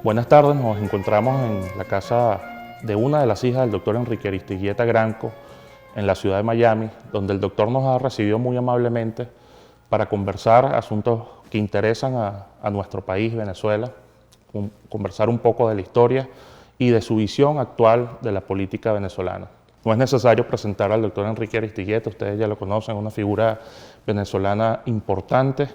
Buenas tardes, nos encontramos en la casa de una de las hijas del doctor Enrique Aristigueta Granco, en la ciudad de Miami, donde el doctor nos ha recibido muy amablemente para conversar asuntos que interesan a nuestro país, Venezuela, conversar un poco de la historia y de su visión actual de la política venezolana. No es necesario presentar al doctor Enrique Aristigueta, ustedes ya lo conocen, una figura venezolana importante,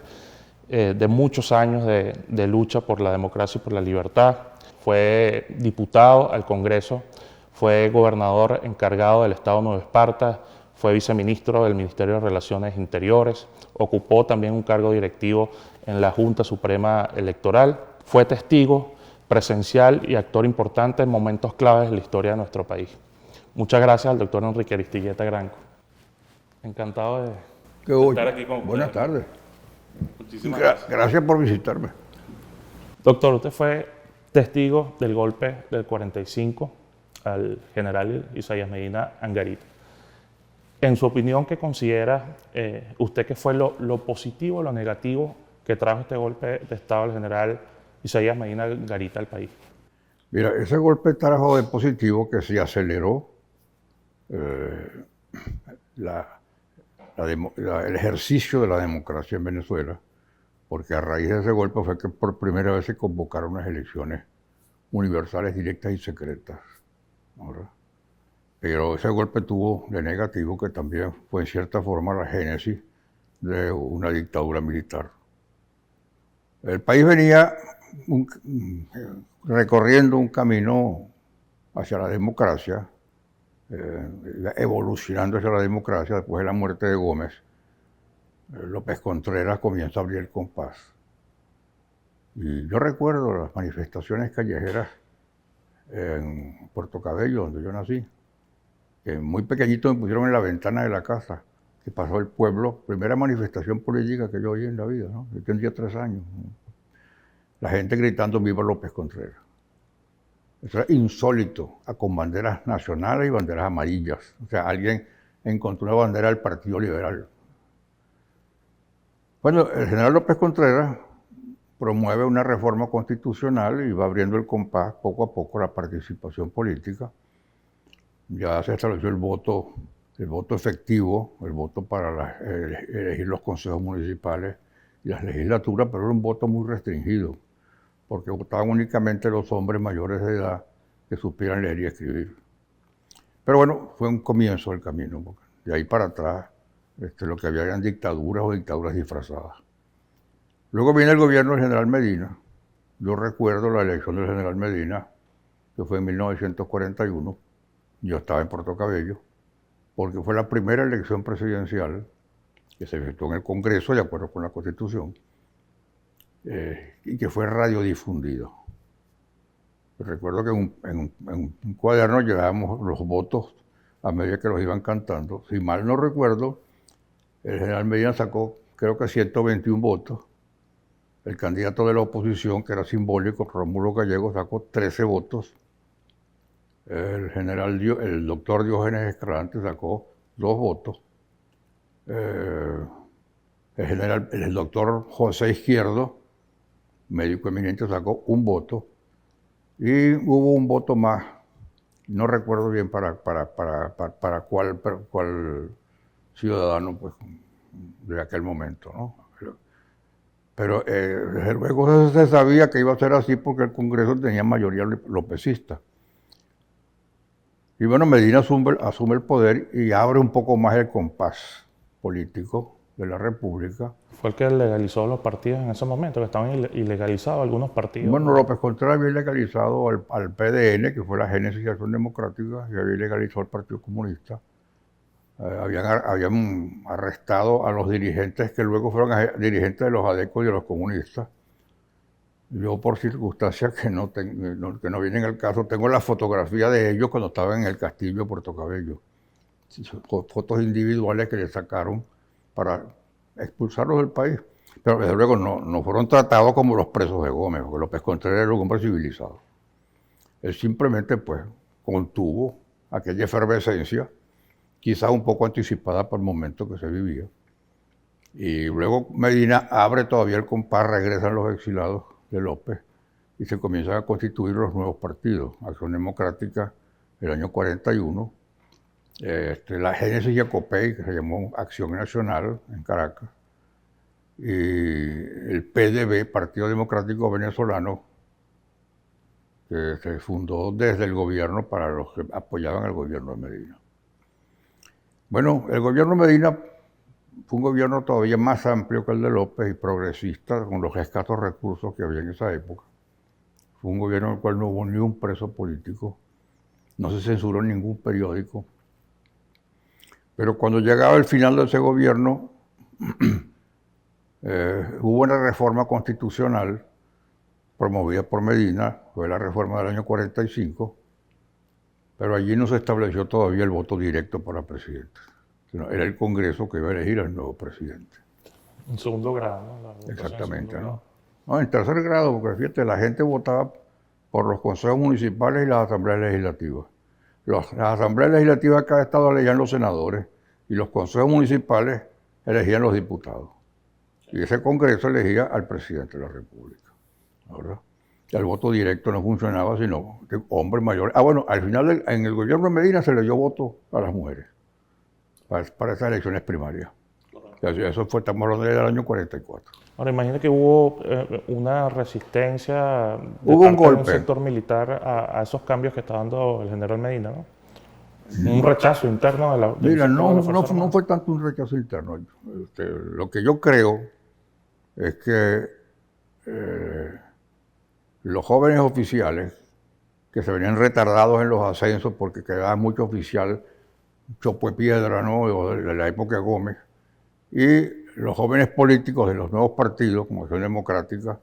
de muchos años de lucha por la democracia y por la libertad. Fue diputado al Congreso, fue gobernador encargado del Estado Nueva Esparta, fue viceministro del Ministerio de Relaciones Interiores, ocupó también un cargo directivo en la Junta Suprema Electoral, fue testigo presencial y actor importante en momentos claves de la historia de nuestro país. Muchas gracias al doctor Enrique Aristigueta Granco. Encantado de estar aquí con ustedes. Buenas tardes. Muchísimas gracias. Gracias por visitarme. Doctor, usted fue testigo del golpe del 45 al general Isaías Medina Angarita. En su opinión, ¿qué considera usted que fue lo positivo o lo negativo que trajo este golpe de Estado del general Isaías Medina Angarita al país? Mira, ese golpe trajo de positivo que se aceleró el ejercicio de la democracia en Venezuela, porque a raíz de ese golpe fue que por primera vez se convocaron unas elecciones universales, directas y secretas, ¿verdad? Pero ese golpe tuvo de negativo que también fue en cierta forma la génesis de una dictadura militar. El país venía recorriendo un camino hacia la democracia, evolucionando hacia la democracia. Después de la muerte de Gómez, López Contreras comienza a abrir el compás. Y yo recuerdo las manifestaciones callejeras en Puerto Cabello, donde yo nací, que muy pequeñito me pusieron en la ventana de la casa, que pasó el pueblo, primera manifestación política que yo oí en la vida, ¿no? Yo tendría 3 años. La gente gritando "Viva López Contreras". Eso era insólito, con banderas nacionales y banderas amarillas. O sea, alguien encontró una bandera del Partido Liberal. Bueno, el general López Contreras promueve una reforma constitucional y va abriendo el compás poco a poco la participación política. Ya se estableció el voto efectivo, el voto para elegir los consejos municipales y las legislaturas, pero era un voto muy restringido, porque votaban únicamente los hombres mayores de edad que supieran leer y escribir. Pero bueno, fue un comienzo del camino, porque de ahí para atrás lo que había eran dictaduras o dictaduras disfrazadas. Luego viene el gobierno del general Medina. Yo recuerdo la elección del general Medina, que fue en 1941. Yo estaba en Puerto Cabello, porque fue la primera elección presidencial que se efectuó en el Congreso, de acuerdo con la Constitución, y que fue radiodifundido. Recuerdo que en un cuaderno llevábamos los votos a medida que los iban cantando. Si mal no recuerdo, el general Medina sacó, creo que 121 votos. El candidato de la oposición, que era simbólico, Rómulo Gallego, sacó 13 votos. El doctor Diógenes Escalante sacó 2 votos. El doctor José Izquierdo, médico eminente, sacó 1 voto. Y hubo un voto más, no recuerdo bien para cuál ciudadano, pues, de aquel momento, ¿no? Pero desde luego se sabía que iba a ser así porque el Congreso tenía mayoría lopecista. Y bueno, Medina asume el poder y abre un poco más el compás político de la República. Fue el que legalizó los partidos en ese momento, que estaban ilegalizados algunos partidos. Bueno, López Contreras había legalizado al PDN, que fue la Génesis de Acción Democrática, y había legalizado al Partido Comunista. Habían arrestado a los dirigentes que luego fueron dirigentes de los ADECO y de los comunistas. Yo, por circunstancias que no vienen al caso, tengo la fotografía de ellos cuando estaban en el castillo de Puerto Cabello. Fotos individuales que le sacaron para expulsarlos del país. Pero desde luego no fueron tratados como los presos de Gómez, porque López Contreras era un hombre civilizado. Él simplemente, pues, contuvo aquella efervescencia, quizás un poco anticipada por el momento que se vivía. Y luego Medina abre todavía el compás, regresan los exilados de López y se comienzan a constituir los nuevos partidos. Acción Democrática el año 41, la Génesis Jacopey, que se llamó Acción Nacional en Caracas, y el PDV, Partido Democrático Venezolano, que se fundó desde el gobierno para los que apoyaban al gobierno de Medina. Bueno, el gobierno de Medina fue un gobierno todavía más amplio que el de López y progresista, con los escasos recursos que había en esa época. Fue un gobierno en el cual no hubo ni un preso político, no se censuró ningún periódico. Pero cuando llegaba el final de ese gobierno, hubo una reforma constitucional promovida por Medina, fue la reforma del año 45, pero allí no se estableció todavía el voto directo para presidente. Era el Congreso que iba a elegir al nuevo presidente. En segundo grado, ¿no? Exactamente, ¿no? No, en tercer grado, porque fíjate, la gente votaba por los consejos municipales y las asambleas legislativas. Las asambleas legislativas de cada estado elegían los senadores y los consejos municipales elegían los diputados. Y ese Congreso elegía al presidente de la República, ¿verdad? Y el voto directo no funcionaba sino de hombres mayores. Bueno, al final en el gobierno de Medina se le dio voto a las mujeres para esas elecciones primarias. Eso fue, estamos hablando del año 44. Ahora, imagina que hubo una resistencia Hubo un parte de golpe. un sector militar a esos cambios que está dando el general Medina, ¿no? Un rechazo interno de la... Mira, del sector de no, las Fuerzas no Armadas. fue tanto un rechazo interno. Lo que yo creo es que los jóvenes oficiales que se venían retardados en los ascensos porque quedaba mucho oficial chopuepiedra, ¿no?, de la época de Gómez, y los jóvenes políticos de los nuevos partidos, como Acción Democrática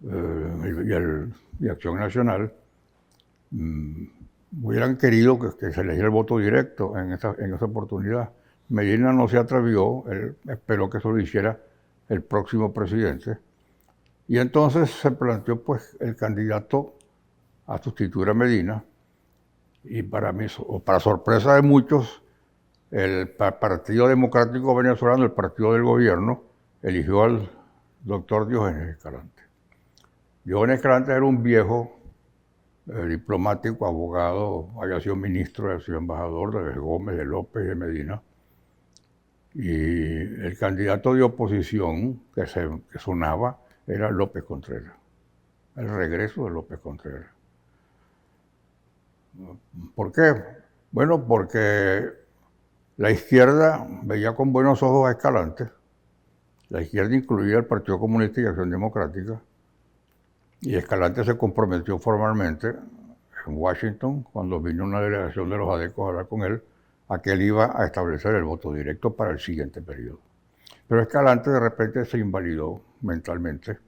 y Acción Nacional, hubieran querido que se eligiera el voto directo en esa oportunidad. Medina no se atrevió, él esperó que eso lo hiciera el próximo presidente, y entonces se planteó pues el candidato a sustituir a Medina, y para sorpresa de muchos, el Partido Democrático Venezolano, el partido del gobierno, eligió al doctor Diógenes Escalante. Diógenes Escalante era un viejo diplomático, abogado, había sido ministro, había sido embajador de Gómez, de López y de Medina. Y el candidato de oposición que sonaba era López Contreras, el regreso de López Contreras. ¿Por qué? Bueno, porque la izquierda veía con buenos ojos a Escalante. La izquierda incluía el Partido Comunista y Acción Democrática. Y Escalante se comprometió formalmente en Washington, cuando vino una delegación de los ADECOS a hablar con él, a que él iba a establecer el voto directo para el siguiente periodo. Pero Escalante de repente se invalidó mentalmente.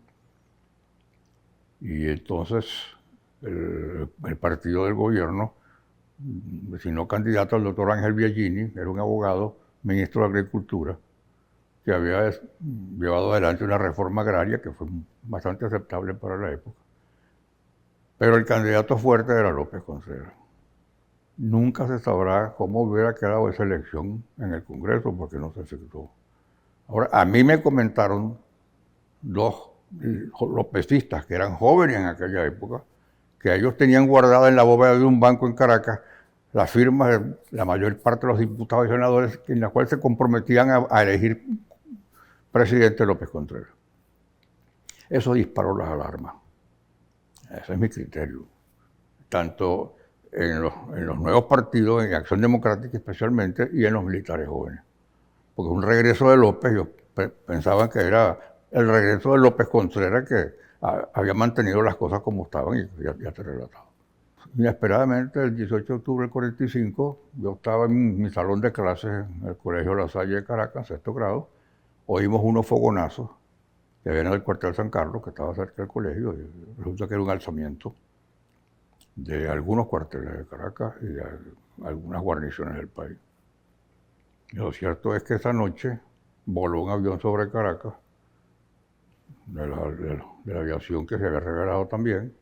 Y entonces el partido del gobierno designó candidato al doctor Ángel Biagini, que era un abogado, ministro de Agricultura, que había llevado adelante una reforma agraria que fue bastante aceptable para la época. Pero el candidato fuerte era López Contreras. Nunca se sabrá cómo hubiera quedado esa elección en el Congreso, porque no se efectuó. Ahora, a mí me comentaron dos lopecistas, que eran jóvenes en aquella época, que ellos tenían guardada en la bóveda de un banco en Caracas las firmas de la mayor parte de los diputados y senadores en las cuales se comprometían a elegir presidente López Contreras. Eso disparó las alarmas. Ese es mi criterio. Tanto en los nuevos partidos, en Acción Democrática especialmente, y en los militares jóvenes. Porque un regreso de López, ellos pensaban que era el regreso de López Contreras, que había mantenido las cosas como estaban, y ya te he relatado. Inesperadamente, el 18 de octubre del 45, yo estaba en mi salón de clases en el Colegio La Salle de Caracas, sexto grado, oímos unos fogonazos que venían del cuartel San Carlos, que estaba cerca del colegio, y resulta que era un alzamiento de algunos cuarteles de Caracas y de algunas guarniciones del país. Y lo cierto es que esa noche voló un avión sobre Caracas, de la aviación que se había revelado también.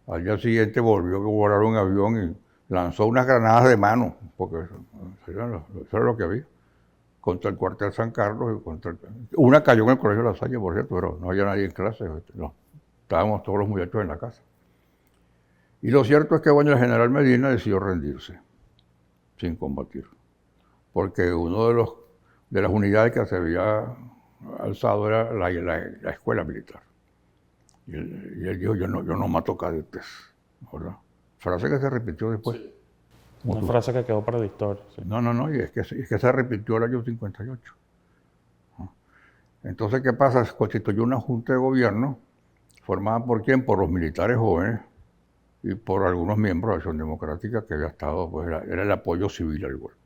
Al día siguiente volvió a volar un avión y lanzó unas granadas de mano, porque eso era lo que había, contra el cuartel San Carlos. Una cayó en el Colegio de La Salle, por cierto, pero no había nadie en clase. No. Estábamos todos los muchachos en la casa. Y lo cierto es que, bueno, el general Medina decidió rendirse, sin combatir. Porque uno de las unidades que se había alzado era la escuela militar. Y él dijo, yo no mato cadetes, ¿verdad? Frase que se repitió después. Sí. Una frase que quedó para la historia. Sí. No, y es que se repitió el año 58. Entonces, ¿qué pasa? Se constituyó una junta de gobierno formada por quién? Por los militares jóvenes y por algunos miembros de Acción Democrática que había estado, pues era el apoyo civil al golpe.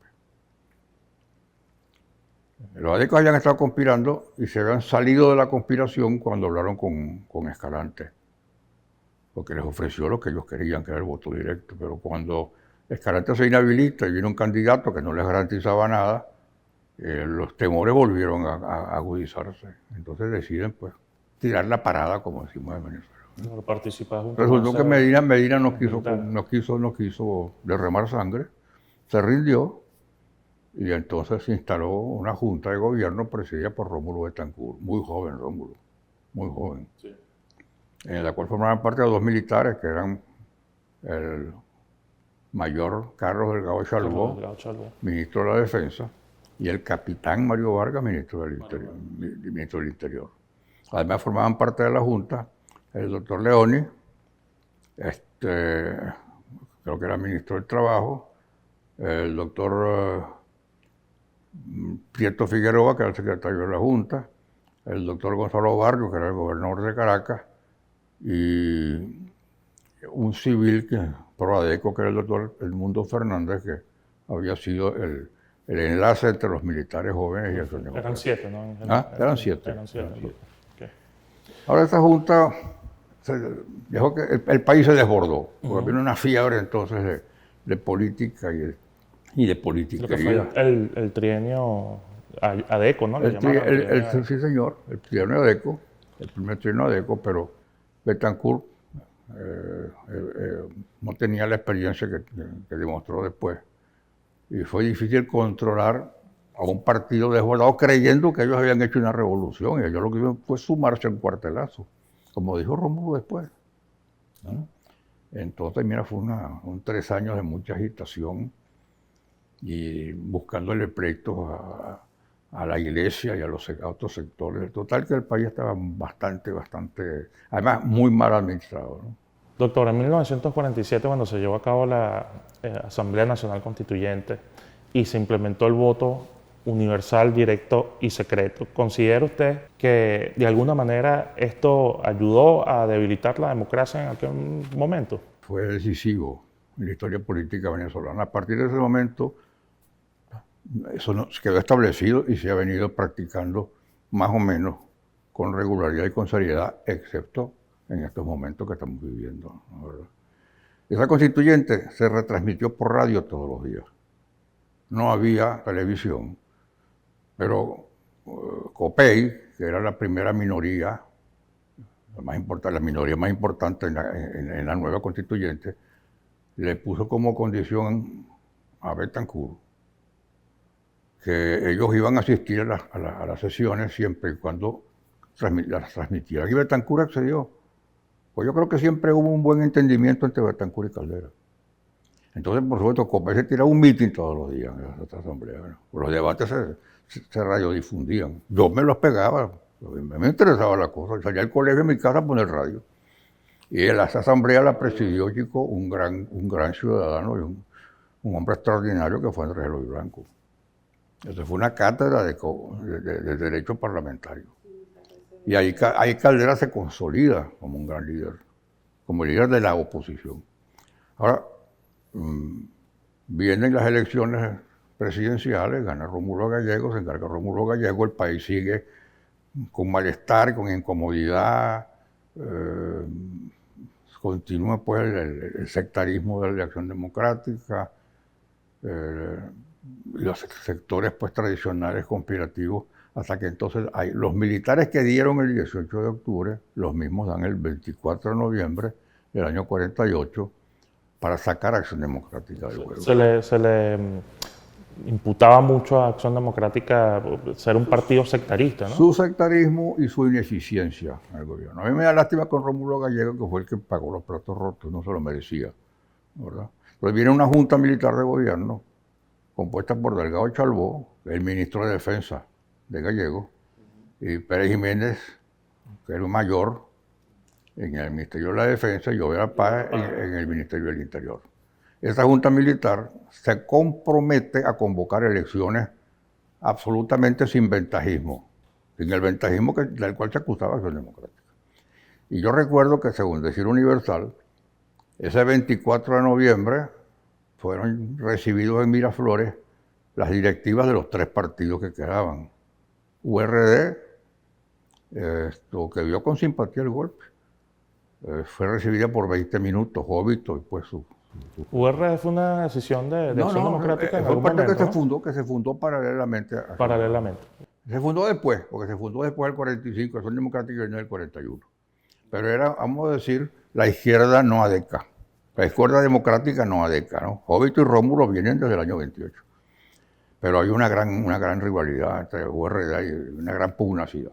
Los adecos habían estado conspirando y se habían salido de la conspiración cuando hablaron con Escalante, porque les ofreció lo que ellos querían, que era el voto directo. Pero cuando Escalante se inhabilita y vino un candidato que no les garantizaba nada, los temores volvieron a agudizarse. Entonces deciden, pues, tirar la parada, como decimos en Venezuela. Resultó que Medina no quiso derramar sangre, se rindió. Y entonces se instaló una junta de gobierno presidida por Rómulo Betancourt, muy joven Rómulo, muy joven, sí. En la cual formaban parte de dos militares que eran el mayor Carlos Delgado Chalbó, ministro de la Defensa, y el capitán Mario Vargas, ministro del Interior. Además formaban parte de la junta el doctor Leoni, creo que era ministro del Trabajo, el doctor Prieto Figueroa, que era el secretario de la Junta, el doctor Gonzalo Barrio, que era el gobernador de Caracas, y un civil pro-adeco, que era el doctor Edmundo Fernández, que había sido el enlace entre los militares jóvenes y Acción Democrática. Eran 7, ¿no? Eran 7. Eran 7. Okay. Ahora esta junta dejó que el país se desbordó, porque vino una fiebre entonces de política y de politiquería. El trienio adeco, ¿no? Sí, señor, el trienio adeco, el primer trienio adeco, pero Betancourt no tenía la experiencia que demostró después. Y fue difícil controlar a un partido desbordado creyendo que ellos habían hecho una revolución. Y ellos lo que hicieron fue sumarse en cuartelazo, como dijo Rómulo después, ¿no? Entonces, mira, fue un 3 años de mucha agitación y buscándole pleitos a la iglesia y a otros sectores. Total que el país estaba bastante, además muy mal administrado, ¿no? Doctor, en 1947, cuando se llevó a cabo la Asamblea Nacional Constituyente y se implementó el voto universal, directo y secreto, ¿considera usted que de alguna manera esto ayudó a debilitar la democracia en aquel momento? Fue decisivo en la historia política venezolana. A partir de ese momento, eso quedó establecido y se ha venido practicando más o menos con regularidad y con seriedad, excepto en estos momentos que estamos viviendo, ¿no? ¿Verdad? Esa constituyente se retransmitió por radio todos los días. No había televisión, pero COPEI, que era la primera minoría, la minoría más importante en la nueva constituyente, le puso como condición a Betancourt que ellos iban a asistir a las sesiones siempre y cuando las transmitieran. Y Betancourt accedió. Pues yo creo que siempre hubo un buen entendimiento entre Betancourt y Caldera. Entonces, por supuesto, COPEI se tiraba un mitin todos los días en esta asamblea, ¿no? Los debates se radiodifundían. Yo me los pegaba, me interesaba la cosa. Salía al colegio en mi casa a poner radio. Y en esa asamblea la presidió, chico, un gran ciudadano y un hombre extraordinario que fue Andrés Eloy Blanco. Eso fue una cátedra de derecho parlamentario. Y ahí Caldera se consolida como un gran líder, como líder de la oposición. Ahora, vienen las elecciones presidenciales, gana Rómulo Gallego, se encarga Rómulo Gallego, el país sigue con malestar, con incomodidad, continúa pues el sectarismo de la Acción Democrática, los sectores pues tradicionales conspirativos, hasta que entonces los militares que dieron el 18 de octubre, los mismos dan el 24 de noviembre del año 48 para sacar a Acción Democrática del juego. imputaba mucho a Acción Democrática ser un partido sectarista, ¿no? Su sectarismo y su ineficiencia en el gobierno. A mí me da lástima con Rómulo Gallego, que fue el que pagó los platos rotos, no se lo merecía, ¿verdad? Pero viene una junta militar de gobierno compuesta por Delgado Chalbó, el ministro de Defensa de Gallego, y Pérez Jiménez, que era un mayor en el Ministerio de la Defensa, y yo era paz en el Ministerio del Interior. Esa junta militar se compromete a convocar elecciones absolutamente sin ventajismo, sin el ventajismo del cual se acusaba Acción Democrática. Y yo recuerdo que, según Decir Universal, ese 24 de noviembre fueron recibidos en Miraflores las directivas de los 3 partidos que quedaban. URD, que vio con simpatía el golpe, fue recibida por 20 minutos, Jovito, y pues su URD fue una decisión de Acción Democrática en fue algún un partido momento, que se fundó paralelamente. paralelamente. Se fundó después, porque se fundó después del 45, Acción Democrática en el 41. Pero era, vamos a decir, la izquierda no ADECA. La izquierda democrática no ADECA, ¿no? Jovito y Rómulo vienen desde el año 28. Pero hay una gran rivalidad entre URD y una gran pugnacidad.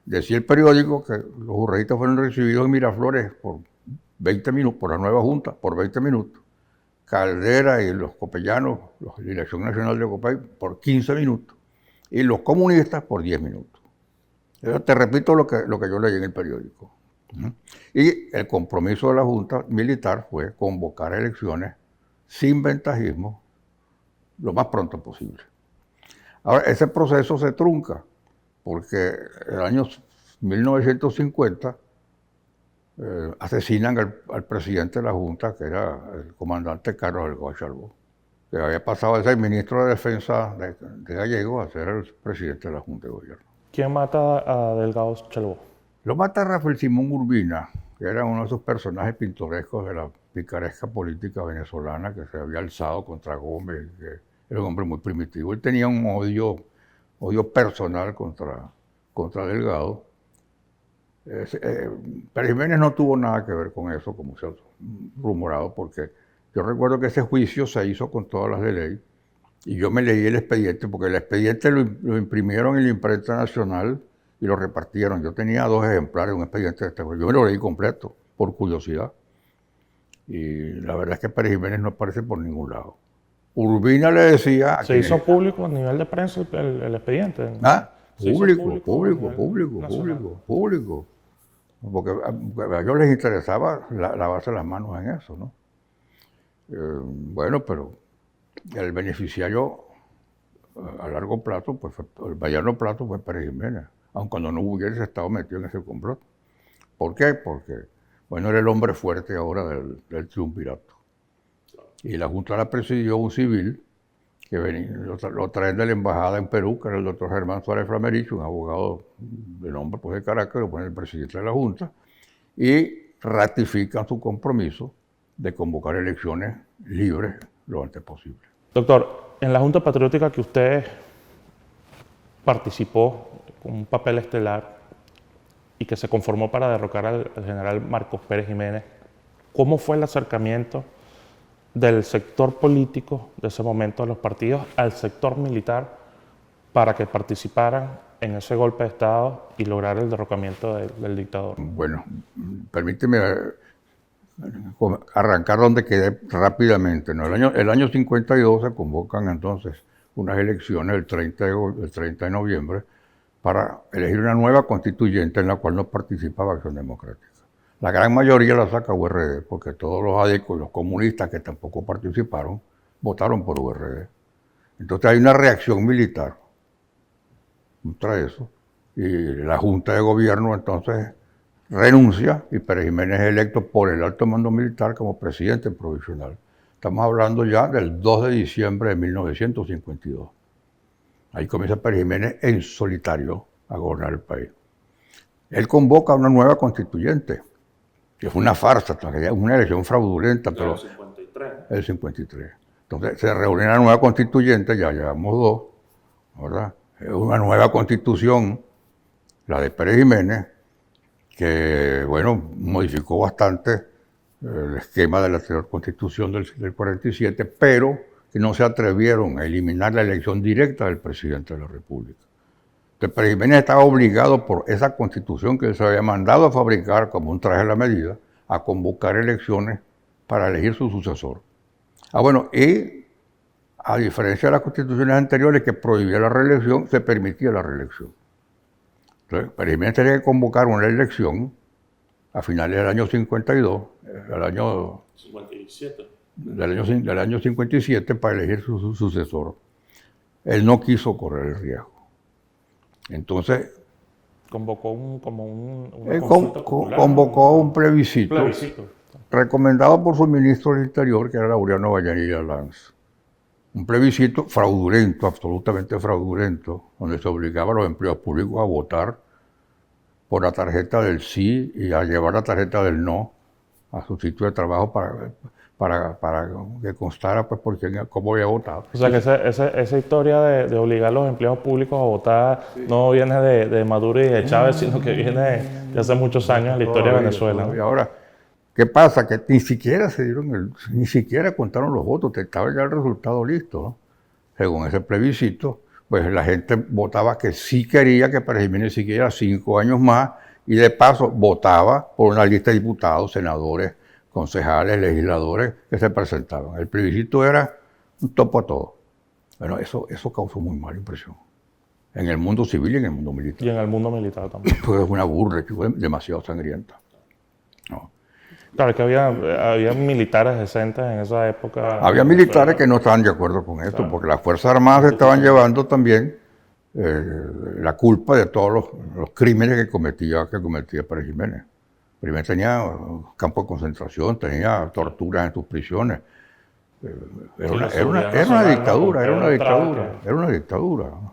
Decía el periódico que los urredistas fueron recibidos en Miraflores por 20 minutos, por la nueva junta, por 20 minutos. Caldera y los copellanos, la Dirección Nacional de Copay, por 15 minutos. Y los comunistas por 10 minutos. Yo te repito lo que yo leí en el periódico. Y el compromiso de la Junta Militar fue convocar elecciones sin ventajismo lo más pronto posible. Ahora, ese proceso se trunca porque en el año 1950 asesinan al presidente de la Junta, que era el comandante Carlos Delgado Chalbó, que había pasado de ser ministro de Defensa de Gallego a ser el presidente de la Junta de Gobierno. ¿Quién mata a Delgado Chalbó? Lo mata Rafael Simón Urbina, que era uno de esos personajes pintorescos de la picaresca política venezolana que se había alzado contra Gómez, que era un hombre muy primitivo. Él tenía un odio personal contra Delgado. Pérez Jiménez no tuvo nada que ver con eso, como se ha rumorado, porque yo recuerdo que ese juicio se hizo con todas las de ley, y yo me leí el expediente, porque el expediente lo imprimieron en la imprenta nacional y lo repartieron. Yo tenía 2 ejemplares, un expediente de este, yo me lo leí completo, por curiosidad. Y la verdad es que Pérez Jiménez no aparece por ningún lado. Urbina le decía... ¿Se hizo público a nivel de prensa el expediente? ¿Ah? Público. Porque a ellos les interesaba lavarse las manos en eso, ¿no? Bueno, pero el beneficiario a largo plazo, pues el mediano plazo fue Pérez Jiménez, aun cuando no hubiese estado metido en ese complot. ¿Por qué? Porque, bueno, era el hombre fuerte ahora del triunvirato. Y la Junta la presidió un civil que lo traen de la embajada en Perú, que era el doctor Germán Suárez Flamerich, un abogado de nombre pues, de Caracas, lo pone el presidente de la Junta, y ratifican su compromiso de convocar elecciones libres lo antes posible. Doctor, en la Junta Patriótica que usted participó con un papel estelar y que se conformó para derrocar al general Marcos Pérez Jiménez, ¿cómo fue el acercamiento del sector político de ese momento de los partidos al sector militar para que participaran en ese golpe de Estado y lograr el derrocamiento del dictador? Bueno, permíteme arrancar donde quedé rápidamente, ¿no? El año 52 se convocan entonces unas elecciones el 30 de noviembre para elegir una nueva constituyente en la cual no participaba Acción Democrática. La gran mayoría la saca URD, porque todos los adecos y los comunistas que tampoco participaron, votaron por URD. Entonces hay una reacción militar contra eso, y la Junta de Gobierno entonces renuncia y Pérez Jiménez es electo por el alto mando militar como presidente provisional. Estamos hablando ya del 2 de diciembre de 1952. Ahí comienza Pérez Jiménez en solitario a gobernar el país. Él convoca a una nueva constituyente, que fue una farsa, una elección fraudulenta, pero el 53. Entonces se reúne la nueva constituyente, ya llevamos 2, ¿verdad? Una nueva constitución, la de Pérez Jiménez, que, bueno, modificó bastante el esquema de la anterior constitución del 47, pero que no se atrevieron a eliminar la elección directa del presidente de la República. Entonces, Pérez Jiménez estaba obligado por esa constitución que él se había mandado a fabricar como un traje a la medida, a convocar elecciones para elegir su sucesor. Bueno, y a diferencia de las constituciones anteriores que prohibían la reelección, se permitía la reelección. Entonces, Pérez Jiménez tenía que convocar una elección a finales del año 52, del año 57. Del año 57 para elegir su sucesor. Él no quiso correr el riesgo. Entonces, convocó convocó un plebiscito recomendado por su ministro del Interior, que era Laureano Vallenilla Lanz. Un plebiscito fraudulento, absolutamente fraudulento, donde se obligaba a los empleados públicos a votar por la tarjeta del sí y a llevar la tarjeta del no a su sitio de trabajo para que constara pues por quién, cómo había votado. O sea que esa historia de obligar a los empleados públicos a votar no viene de Maduro y de Chávez, sino que viene de hace muchos años en la historia de Venezuela. Y ahora, ¿qué pasa? Que ni siquiera ni siquiera contaron los votos, estaba ya el resultado listo, ¿no? Según ese plebiscito, pues la gente votaba que sí quería que Pérez Jiménez siguiera 5 años más y de paso votaba por una lista de diputados, senadores, concejales, legisladores que se presentaban. El plebiscito era un topo a todo. Bueno, eso causó muy mala impresión. En el mundo civil y en el mundo militar. Y en el mundo militar también. Fue una burla, fue demasiado sangrienta. No. Claro, es que había militares decentes en esa época. Había militares que no estaban de acuerdo con esto, claro, porque las Fuerzas Armadas estaban llevando también la culpa de todos los crímenes que cometía Pérez Jiménez. Primero tenía campos de concentración, tenía torturas en sus prisiones. Era una dictadura.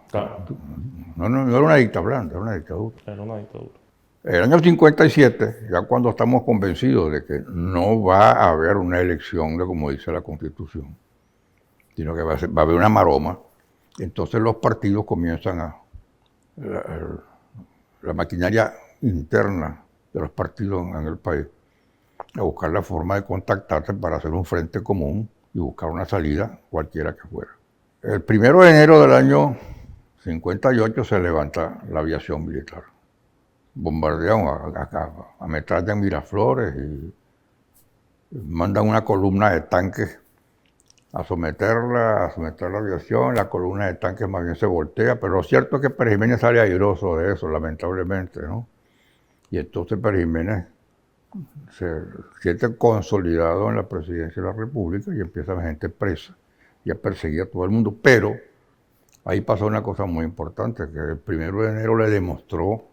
Claro. No era una dicta blanda, era una dictadura. Era una dictadura. En el año 57, ya cuando estamos convencidos de que no va a haber una elección de como dice la Constitución, sino que va a haber una maroma, entonces los partidos comienzan la maquinaria interna de los partidos en el país, a buscar la forma de contactarse para hacer un frente común y buscar una salida cualquiera que fuera. El 1 de enero del año 58 se levanta la aviación militar. Bombardean, ametrallan Miraflores y mandan una columna de tanques a someter la aviación. La columna de tanques más bien se voltea, pero lo cierto es que Pérez Jiménez sale airoso de eso, lamentablemente, ¿no? Y entonces Pérez Jiménez se siente consolidado en la presidencia de la República y empieza la gente presa y a perseguir a todo el mundo. Pero ahí pasó una cosa muy importante, que el 1 de enero le demostró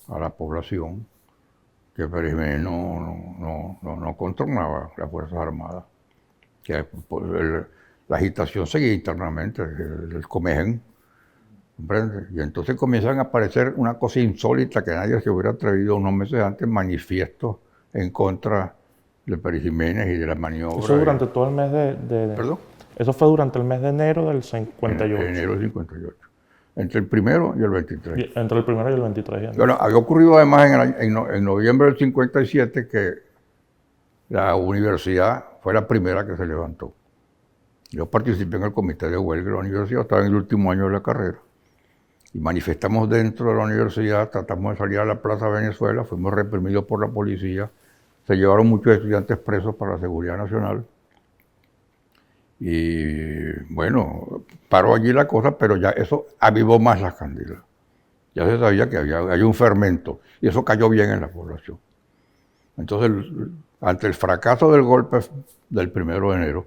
a la población que Pérez Jiménez no controlaba las Fuerzas Armadas, que la agitación seguía internamente, el Comegen, ¿comprende? Y entonces comienzan a aparecer una cosa insólita que nadie se hubiera atrevido unos meses antes, manifiestos en contra de Pérez Jiménez y de la maniobra. Eso durante todo el mes ¿Perdón? Eso fue durante el mes de enero del 58. Enero del 58. Entre el 1 y el 23. Entre el 1 y el 23. Bueno, había ocurrido además en noviembre del 57 que la universidad fue la primera que se levantó. Yo participé en el comité de huelga de la universidad, estaba en el último año de la carrera. Y manifestamos dentro de la universidad, tratamos de salir a la Plaza Venezuela, fuimos reprimidos por la policía, se llevaron muchos estudiantes presos para la seguridad nacional. Y bueno, paró allí la cosa, pero ya eso avivó más las candilas. Ya se sabía que había un fermento y eso cayó bien en la población. Entonces, ante el fracaso del golpe del 1 de enero,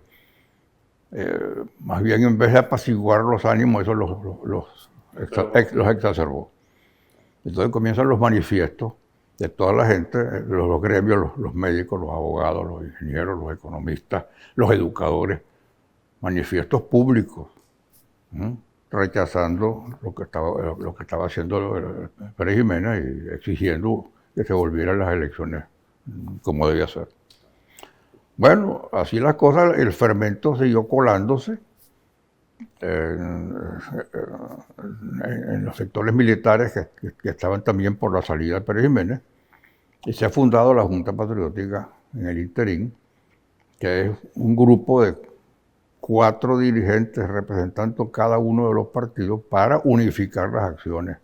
más bien en vez de apaciguar los ánimos, eso los exacerbó. Entonces comienzan los manifiestos de toda la gente, los gremios, los médicos, los abogados, los ingenieros, los economistas, los educadores, manifiestos públicos, rechazando lo que estaba haciendo Pérez Jiménez y exigiendo que se volvieran las elecciones como debía ser. Bueno, así las cosas, el fermento siguió colándose en los sectores militares que estaban también por la salida de Pérez Jiménez, y se ha fundado la Junta Patriótica en el interín, que es un grupo de 4 dirigentes representando cada uno de los partidos para unificar las acciones,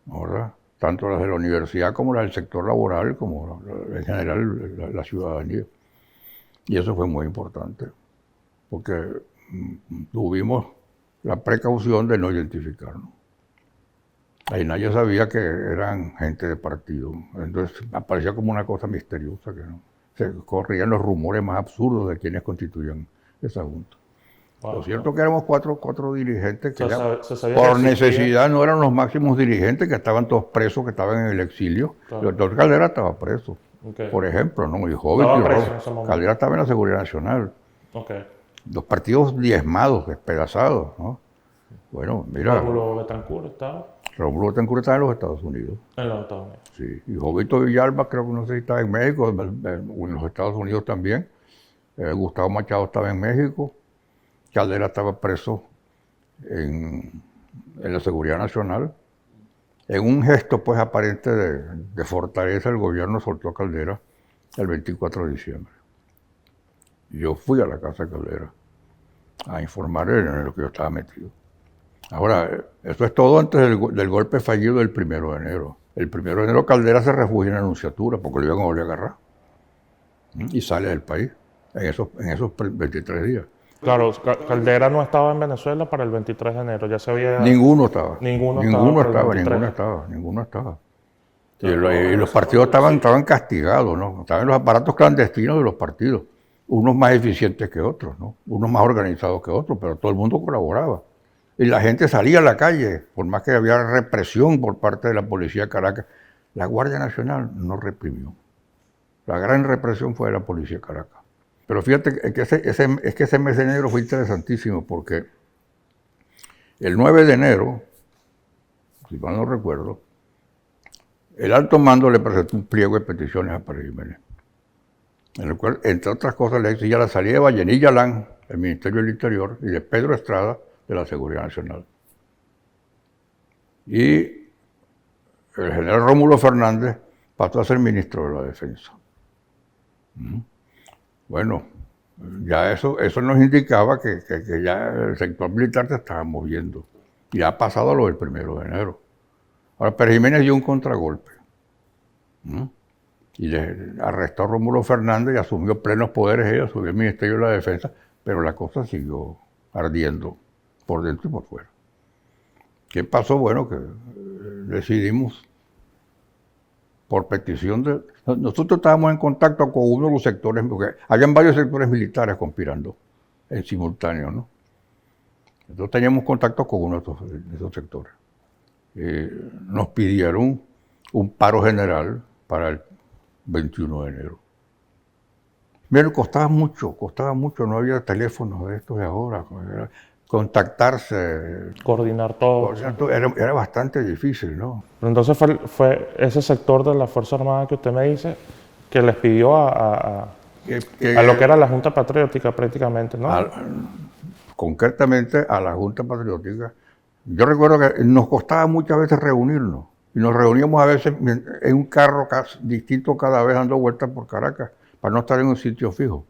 ¿verdad? Tanto las de la universidad como las del sector laboral, como en general la ciudadanía. Y eso fue muy importante, porque tuvimos la precaución de no identificarnos. Ahí nadie sabía que eran gente de partido. Entonces aparecía como una cosa misteriosa, que no. Se corrían los rumores más absurdos de quienes constituían esa junta. Wow, Lo cierto es que éramos cuatro dirigentes que se sabía por que existía. necesidad no eran los máximos dirigentes, que estaban todos presos, que estaban en el exilio. Claro. El doctor Caldera estaba preso, Okay. por ejemplo, ¿no? Y joven. Estaba preso en ese momento. Caldera estaba en la Seguridad Nacional. Okay. Los partidos diezmados, despedazados, ¿no? Bueno, mira, Rómulo Betancourt estaba Rómulo Betancourt estaba en los Estados Unidos. en los Estados Unidos. Sí, y Jovito Villalba, creo que no sé si estaba en México, en los Estados Unidos también. Gustavo Machado estaba en México. Caldera estaba preso en la Seguridad Nacional. En un gesto, pues, aparente de fortaleza, el gobierno soltó a Caldera el 24 de diciembre. Yo fui a la casa de Caldera a informar en lo que yo estaba metido. Ahora, eso es todo antes del golpe fallido del 1 de enero. El 1 de enero Caldera se refugia en la Nunciatura porque lo iban a volver a agarrar. Y sale del país en esos 23 días. Claro, Caldera no estaba en Venezuela para el 23 de enero, ya se había... Ninguno estaba. Ninguno estaba. Y los partidos estaban castigados, ¿no? Estaban los aparatos clandestinos de los partidos. Unos más eficientes que otros, ¿no? Unos más organizados que otros, pero todo el mundo colaboraba. Y la gente salía a la calle, por más que había represión por parte de la policía de Caracas. La Guardia Nacional no reprimió. La gran represión fue de la policía de Caracas. Pero fíjate que ese mes de enero fue interesantísimo porque el 9 de enero, si mal no recuerdo, el alto mando le presentó un pliego de peticiones a Pérez Jiménez, en el cual, entre otras cosas, le exigía la salida de Vallenilla Lán, del Ministerio del Interior, y de Pedro Estrada, de la Seguridad Nacional. Y el general Rómulo Fernández pasó a ser ministro de la Defensa. Bueno, ya eso nos indicaba que ya el sector militar se estaba moviendo. Y ha pasado lo del 1 de enero. Ahora, Pérez Jiménez dio un contragolpe. Y le arrestó a Rómulo Fernández y asumió plenos poderes ella, asumió el Ministerio de la Defensa, pero la cosa siguió ardiendo por dentro y por fuera. ¿Qué pasó? Bueno, que decidimos, por petición de... Nosotros estábamos en contacto con uno de los sectores, porque habían varios sectores militares conspirando en simultáneo, ¿no? Entonces teníamos contacto con uno de esos sectores. Nos pidieron un paro general para el 21 de enero. Mira, costaba mucho, no había teléfonos de estos de ahora, contactarse. Coordinar todo. Era bastante difícil, ¿no? Pero entonces fue ese sector de la Fuerza Armada que usted me dice que les pidió a lo que era la Junta Patriótica prácticamente, ¿no? Concretamente a la Junta Patriótica. Yo recuerdo que nos costaba muchas veces reunirnos. Y nos reuníamos a veces en un carro distinto cada vez dando vueltas por Caracas, para no estar en un sitio fijo.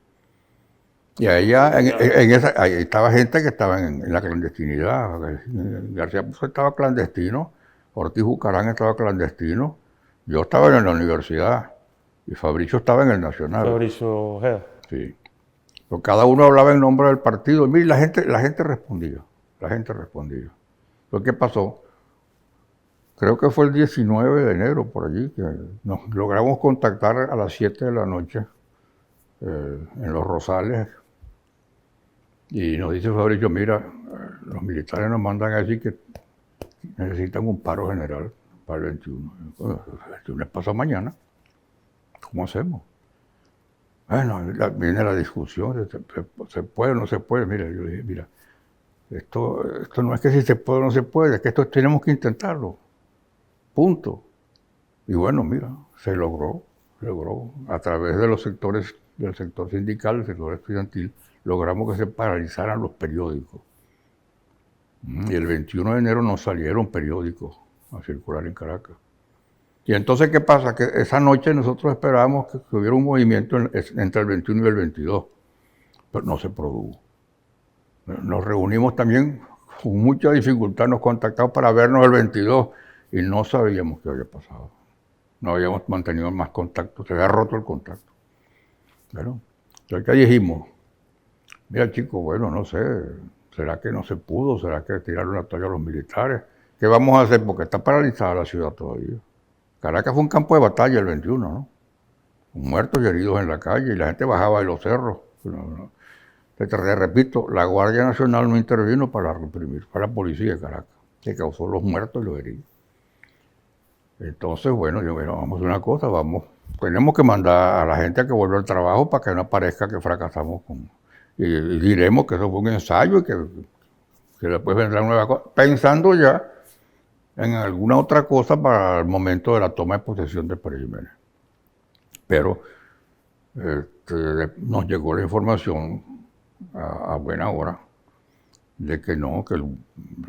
Y allá, ahí estaba gente que estaba en la clandestinidad. García Pozo estaba clandestino, Ortiz Bucarán estaba clandestino, yo estaba en la universidad y Fabricio estaba en el Nacional. Fabricio Ojeda. Sí. Pero cada uno hablaba en nombre del partido. Y mire, la gente respondía. Lo que pasó, creo que fue el 19 de enero, por allí, que nos logramos contactar a las 7 de la noche en Los Rosales. Y nos dice Fabricio, mira, los militares nos mandan a decir que necesitan un paro general para el 21. Bueno, el 21 es pasado mañana. ¿Cómo hacemos? Bueno, viene la discusión, ¿se puede o no se puede? Mira, yo dije, mira, esto no es que si se puede o no se puede, es que esto tenemos que intentarlo. Punto. Y bueno, mira, se logró a través de los sectores, del sector sindical, del sector estudiantil, logramos que se paralizaran los periódicos. Y el 21 de enero no salieron periódicos a circular en Caracas. Y entonces, ¿qué pasa? Que esa noche nosotros esperábamos que hubiera un movimiento entre el 21 y el 22, pero no se produjo. Nos reunimos también, con mucha dificultad nos contactamos para vernos el 22 y no sabíamos qué había pasado. No habíamos mantenido más contacto, se había roto el contacto. Bueno, entonces, ¿qué dijimos? Mira, chicos, bueno, no sé, ¿será que no se pudo? ¿Será que tiraron la toalla a los militares? ¿Qué vamos a hacer? Porque está paralizada la ciudad todavía. Caracas fue un campo de batalla el 21, ¿no? Con muertos y heridos en la calle y la gente bajaba de los cerros. Te repito, la Guardia Nacional no intervino para reprimir, fue la policía de Caracas, que causó los muertos y los heridos. Entonces, bueno, vamos a hacer una cosa, tenemos que mandar a la gente a que vuelva al trabajo para que no parezca que fracasamos y diremos que eso fue un ensayo y que después vendrá nueva cosa, pensando ya en alguna otra cosa para el momento de la toma de posesión de Pérez Jiménez. Pero nos llegó la información a buena hora de que no, que el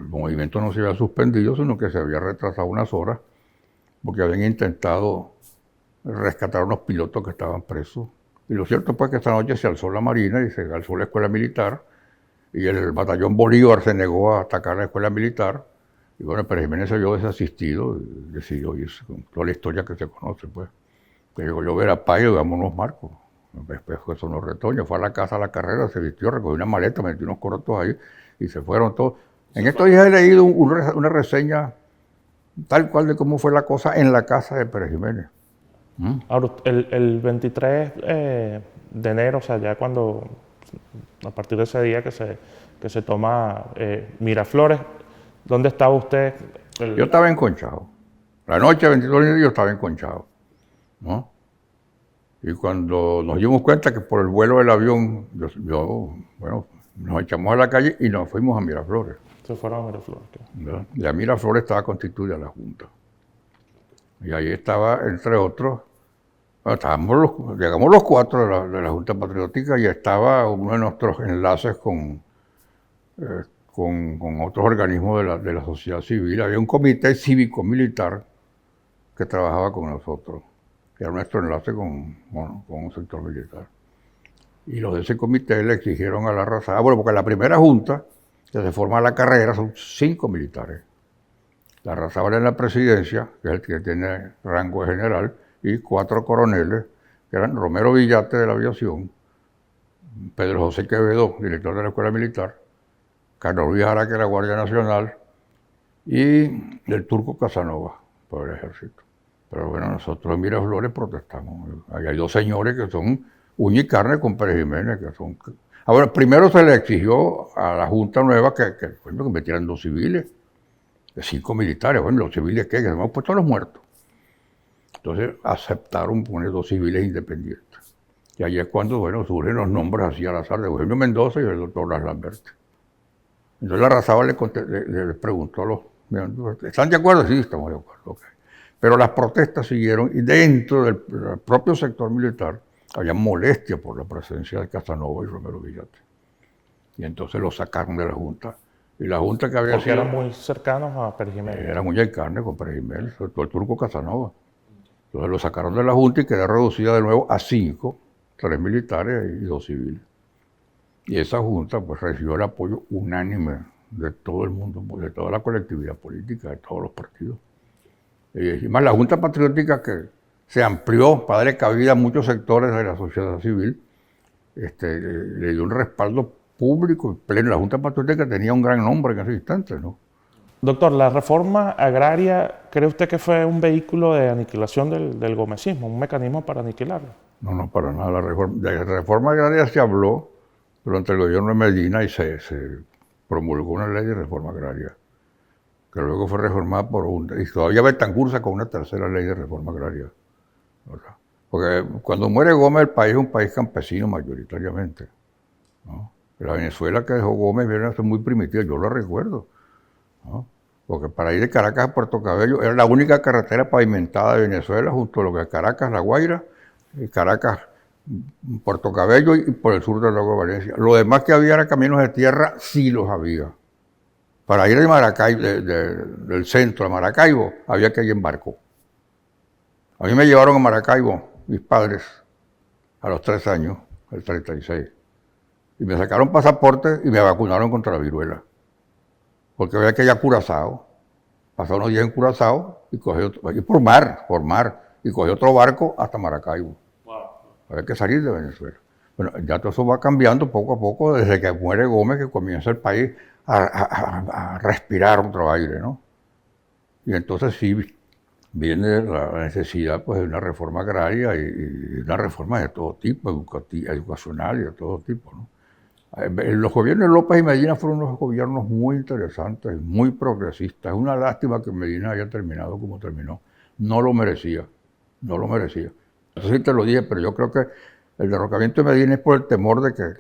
movimiento no se había suspendido, sino que se había retrasado unas horas porque habían intentado rescatar a unos pilotos que estaban presos. Y lo cierto fue que esta noche se alzó la Marina y se alzó la escuela militar y el batallón Bolívar se negó a atacar la escuela militar. Y bueno, Pérez Jiménez se vio desasistido y decidió irse con toda la historia que se conoce, pues. Que llegó yo a ver a Payo y vámonos Marcos. Después fue eso, no retoño, fue a la casa a la carrera, se vistió, recogió una maleta, metió unos corotos ahí y se fueron todos. En estos días he leído una reseña tal cual de cómo fue la cosa en la casa de Pérez Jiménez. Ahora, el 23 de enero, o sea, ya cuando, a partir de ese día que se toma Miraflores, ¿dónde estaba usted? Yo estaba en Conchao. La noche del 22 de enero yo estaba en Conchao, ¿no? Y cuando nos dimos cuenta que por el vuelo del avión, bueno, nos echamos a la calle y nos fuimos a Miraflores. Se fueron a Miraflores. ¿Verdad? Y a Miraflores estaba constituida la Junta. Y ahí estaba, entre otros, llegamos los cuatro de la Junta Patriótica y estaba uno de nuestros enlaces con otros organismos de la sociedad civil. Había un comité cívico-militar que trabajaba con nosotros, que era nuestro enlace con un sector militar. Y los de ese comité le exigieron a la Arrasada, bueno, porque la primera junta que se forma la carrera son 5 militares. La Arrasada en la presidencia, que es el que tiene rango de general, y 4 coroneles, que eran Romero Villate de la aviación, Pedro José Quevedo, director de la Escuela Militar, Carlos Luis Araque de la Guardia Nacional y el Turco Casanova por el ejército. Pero bueno, nosotros en Miraflores protestamos. Ahí hay 2 señores que son uña y carne con Pérez Jiménez, que son... Ahora, primero se le exigió a la Junta Nueva que metieran 2 civiles, de 5 militares. Bueno, ¿los civiles qué? Que se hemos puesto a los muertos. Entonces aceptaron poner 2 civiles independientes. Y ahí es cuando, bueno, surgen los nombres así al azar de Eugenio Mendoza y el doctor Blas Lambert. Entonces la Arrasada le preguntó a los... ¿Están de acuerdo? Sí, estamos de acuerdo. Okay. Pero las protestas siguieron y dentro del propio sector militar había molestia por la presencia de Casanova y Romero Villate. Y entonces lo sacaron de la Junta. Y la Junta que había porque eran muy cercanos a Pérez Jiménez. Era muy en carne con Pérez Jiménez, sobre todo el Turco Casanova. Entonces lo sacaron de la Junta y quedó reducida de nuevo a 5, 3 militares y 2 civiles. Y esa Junta pues recibió el apoyo unánime de todo el mundo, de toda la colectividad política, de todos los partidos. Y más la Junta Patriótica, que se amplió para darle cabida a muchos sectores de la sociedad civil, le dio un respaldo público y pleno. La Junta Patriótica tenía un gran nombre en ese instante, ¿no? Doctor, ¿la reforma agraria cree usted que fue un vehículo de aniquilación del gomecismo, un mecanismo para aniquilarlo? No, para nada. De la reforma agraria se habló durante el gobierno de Medina y se promulgó una ley de reforma agraria, que luego fue reformada y todavía Betancourt sacó una tercera ley de reforma agraria. ¿Verdad? Porque cuando muere Gómez, el país es un país campesino mayoritariamente, ¿no? La Venezuela que dejó Gómez viene a ser muy primitiva, yo lo recuerdo, ¿no? Porque para ir de Caracas a Puerto Cabello era la única carretera pavimentada de Venezuela, junto a lo que es Caracas, La Guaira, y Caracas, Puerto Cabello y por el sur del lago de Valencia. Lo demás que había era caminos de tierra, sí los había. Para ir de Maracaibo, del centro a Maracaibo, había que ir en barco. A mí me llevaron a Maracaibo mis padres a los 3 años, el 36. Y me sacaron pasaporte y me vacunaron contra la viruela. Porque había que ir a Curazao, pasar unos días en Curazao y por mar, y cogí otro barco hasta Maracaibo. Wow. Había que salir de Venezuela. Bueno, ya todo eso va cambiando poco a poco desde que muere Gómez, que comienza el país a respirar otro aire, ¿no? Y entonces sí viene la necesidad pues, de una reforma agraria y una reforma de todo tipo, educacional y de todo tipo, ¿no? Los gobiernos de López y Medina fueron unos gobiernos muy interesantes, muy progresistas. Es una lástima que Medina haya terminado como terminó. No lo merecía, no lo merecía. Eso sí te lo dije, pero yo creo que el derrocamiento de Medina es por el temor de que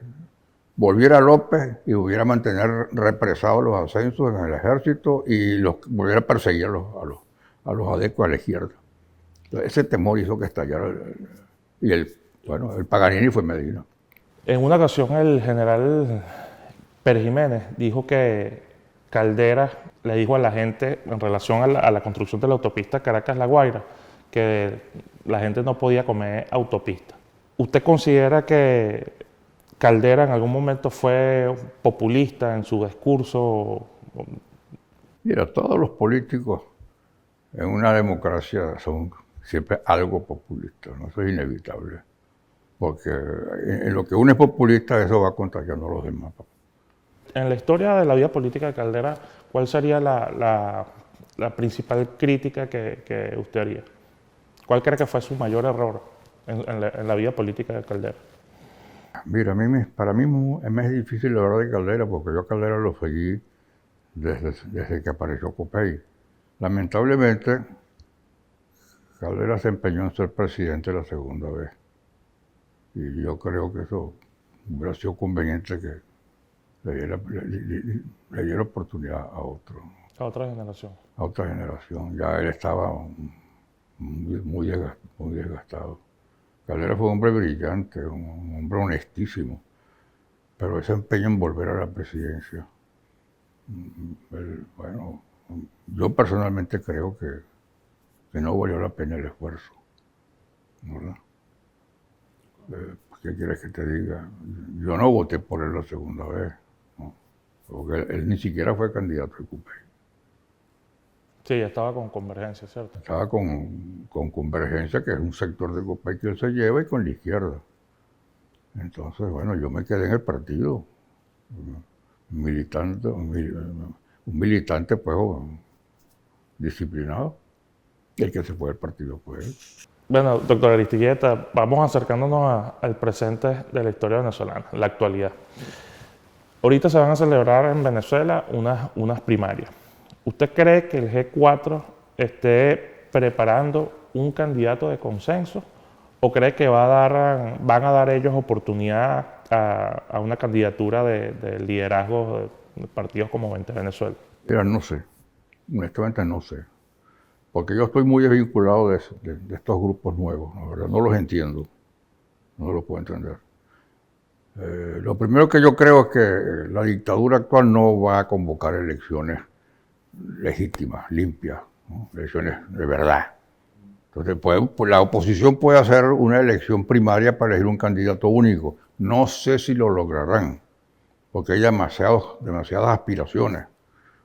volviera López y volviera a mantener represados los ascensos en el ejército y volviera a perseguir a los adecos a la izquierda. Entonces, ese temor hizo que estallara. Y el Paganini fue Medina. En una ocasión el general Pérez Jiménez dijo que Caldera le dijo a la gente en relación a la construcción de la autopista Caracas-La Guaira que la gente no podía comer autopista. ¿Usted considera que Caldera en algún momento fue populista en su discurso? Mira, todos los políticos en una democracia son siempre algo populistas, ¿no? Eso es inevitable. Porque en lo que uno es populista, eso va contagiando a los demás. En la historia de la vida política de Caldera, ¿cuál sería la principal crítica que usted haría? ¿Cuál cree que fue su mayor error en la vida política de Caldera? Mira, para mí es más difícil hablar de Caldera, porque yo a Caldera lo seguí desde que apareció Copey. Lamentablemente, Caldera se empeñó en ser presidente la segunda vez. Y yo creo que eso hubiera sido conveniente que le diera oportunidad a otro. A otra generación. A otra generación. Ya él estaba muy desgastado. Caldera fue un hombre brillante, un hombre honestísimo, pero ese empeño en volver a la presidencia, bueno, yo personalmente creo que no valió la pena el esfuerzo, ¿verdad? ¿Qué quieres que te diga? Yo no voté por él la segunda vez, ¿no? Porque él ni siquiera fue candidato de Copey. Sí, ya estaba con Convergencia, ¿cierto? Estaba con Convergencia, que es un sector de Copey que él se lleva, y con la izquierda. Entonces, bueno, yo me quedé en el partido, un militante pues disciplinado, y el que se fue del partido fue él. Bueno, doctor Aristigueta, vamos acercándonos al presente de la historia venezolana, la actualidad. Ahorita se van a celebrar en Venezuela unas primarias. ¿Usted cree que el G4 esté preparando un candidato de consenso o cree que van a dar ellos oportunidad a una candidatura de liderazgo de partidos como Vente Venezuela? Mira, no sé, honestamente no sé. Porque yo estoy muy desvinculado de estos grupos nuevos, ¿no? ¿Verdad? No los entiendo, no los puedo entender. Lo primero que yo creo es que la dictadura actual no va a convocar elecciones legítimas, limpias, ¿no? Elecciones de verdad. Entonces, la oposición puede hacer una elección primaria para elegir un candidato único. No sé si lo lograrán, porque hay demasiadas aspiraciones.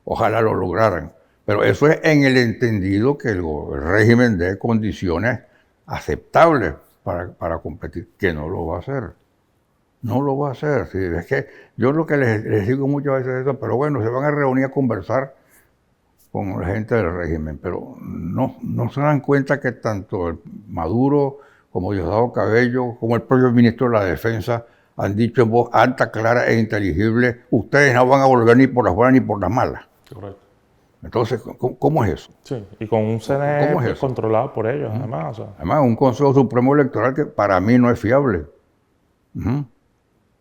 Ojalá lo lograran. Pero eso es en el entendido que el régimen dé condiciones aceptables para competir, que no lo va a hacer. No lo va a hacer. Sí, es que yo lo que les digo muchas veces es eso, pero bueno, se van a reunir a conversar con la gente del régimen, pero no se dan cuenta que tanto Maduro como Diosdado Cabello, como el propio ministro de la Defensa, han dicho en voz alta, clara e inteligible: ustedes no van a volver ni por las buenas ni por las malas. Correcto. Entonces, ¿cómo es eso? Sí, y con un CNE controlado por ellos, además. O sea. Además, un Consejo Supremo Electoral que para mí no es fiable.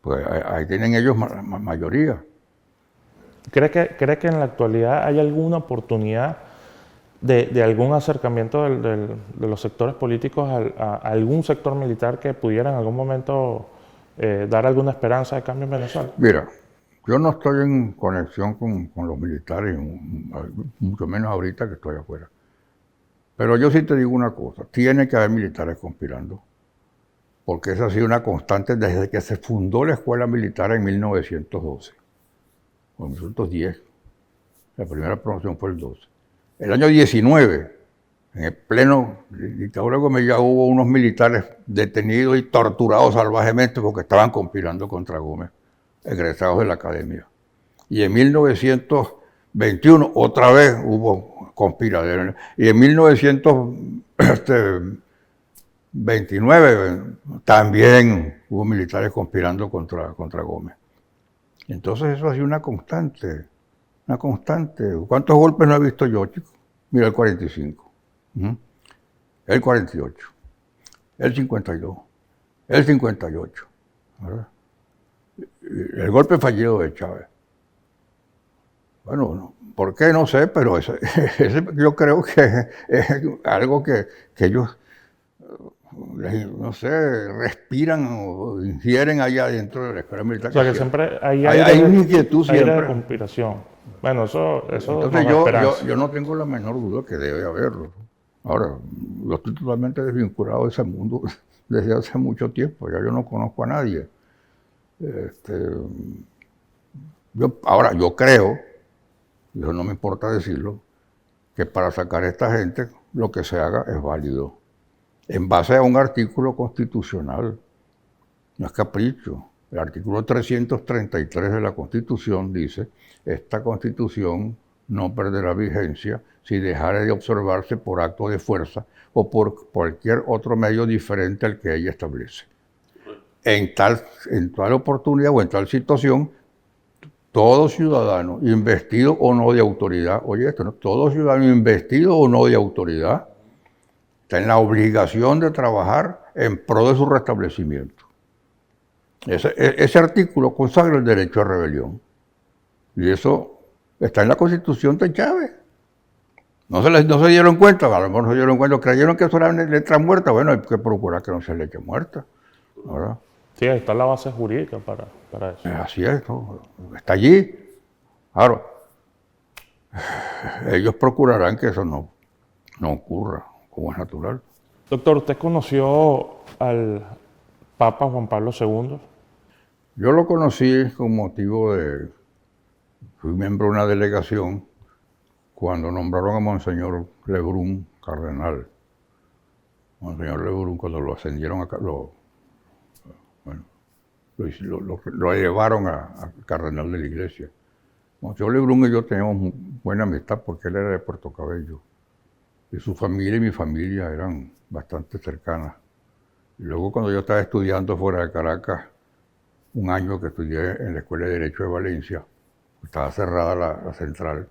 Pues ahí tienen ellos mayoría. ¿Cree que en la actualidad hay alguna oportunidad de algún acercamiento de los sectores políticos a algún sector militar que pudiera en algún momento dar alguna esperanza de cambio en Venezuela? Mira, yo no estoy en conexión con los militares, mucho menos ahorita que estoy afuera. Pero yo sí te digo una cosa, tiene que haber militares conspirando. porque esa ha sido una constante desde que se fundó la escuela militar en 1912, o 1910. La primera promoción fue el 12. El año 19, en el pleno dictadura de Gómez, ya hubo unos militares detenidos y torturados salvajemente porque estaban conspirando contra Gómez, egresados de la academia. Y en 1921 otra vez hubo conspiraderos. Y en 1929 también hubo militares conspirando contra Gómez. Entonces eso ha sido una constante. Una constante. ¿Cuántos golpes no he visto yo, chicos? Mira, el 45, el 48, el 52, el 58, ¿verdad? El golpe fallido de Chávez. Bueno, ¿por qué? No sé, pero ese yo creo que es algo que ellos, no sé, respiran o ingieren allá dentro de la escuela militar. O sea, que siempre hay una inquietud siempre. Aire de conspiración. Bueno, eso Entonces no yo no tengo la menor duda que debe haberlo. Ahora, yo estoy totalmente desvinculado de ese mundo desde hace mucho tiempo. Ya yo no conozco a nadie. Ahora, yo creo, y eso no me importa decirlo, que para sacar a esta gente lo que se haga es válido. En base a un artículo constitucional, no es capricho. El artículo 333 de la Constitución dice: esta Constitución no perderá vigencia si dejare de observarse por acto de fuerza o por cualquier otro medio diferente al que ella establece. En tal oportunidad o en tal situación, todo ciudadano investido o no de autoridad, oye esto, ¿no? Todo ciudadano investido o no de autoridad está en la obligación de trabajar en pro de su restablecimiento. Ese artículo consagra el derecho a rebelión. Y eso está en la Constitución de Chávez. No se dieron cuenta, a lo mejor no se dieron cuenta, creyeron que eso era letra muerta. Bueno, hay que procurar que no sea letra muerta, ¿verdad? Sí, ahí está la base jurídica para eso. Así es, ¿no? Está allí. Claro, ellos procurarán que eso no ocurra, como es natural. Doctor, ¿usted conoció al Papa Juan Pablo II? Yo lo conocí con motivo de... Fui miembro de una delegación cuando nombraron a Monseñor Lebrun cardenal. Monseñor Lebrun, cuando lo ascendieron lo llevaron a cardenal de la iglesia. Monseñor Lebrun y yo teníamos buena amistad porque él era de Puerto Cabello. Y su familia y mi familia eran bastante cercanas. Y luego cuando yo estaba estudiando fuera de Caracas, un año que estudié en la Escuela de Derecho de Valencia, estaba cerrada la central,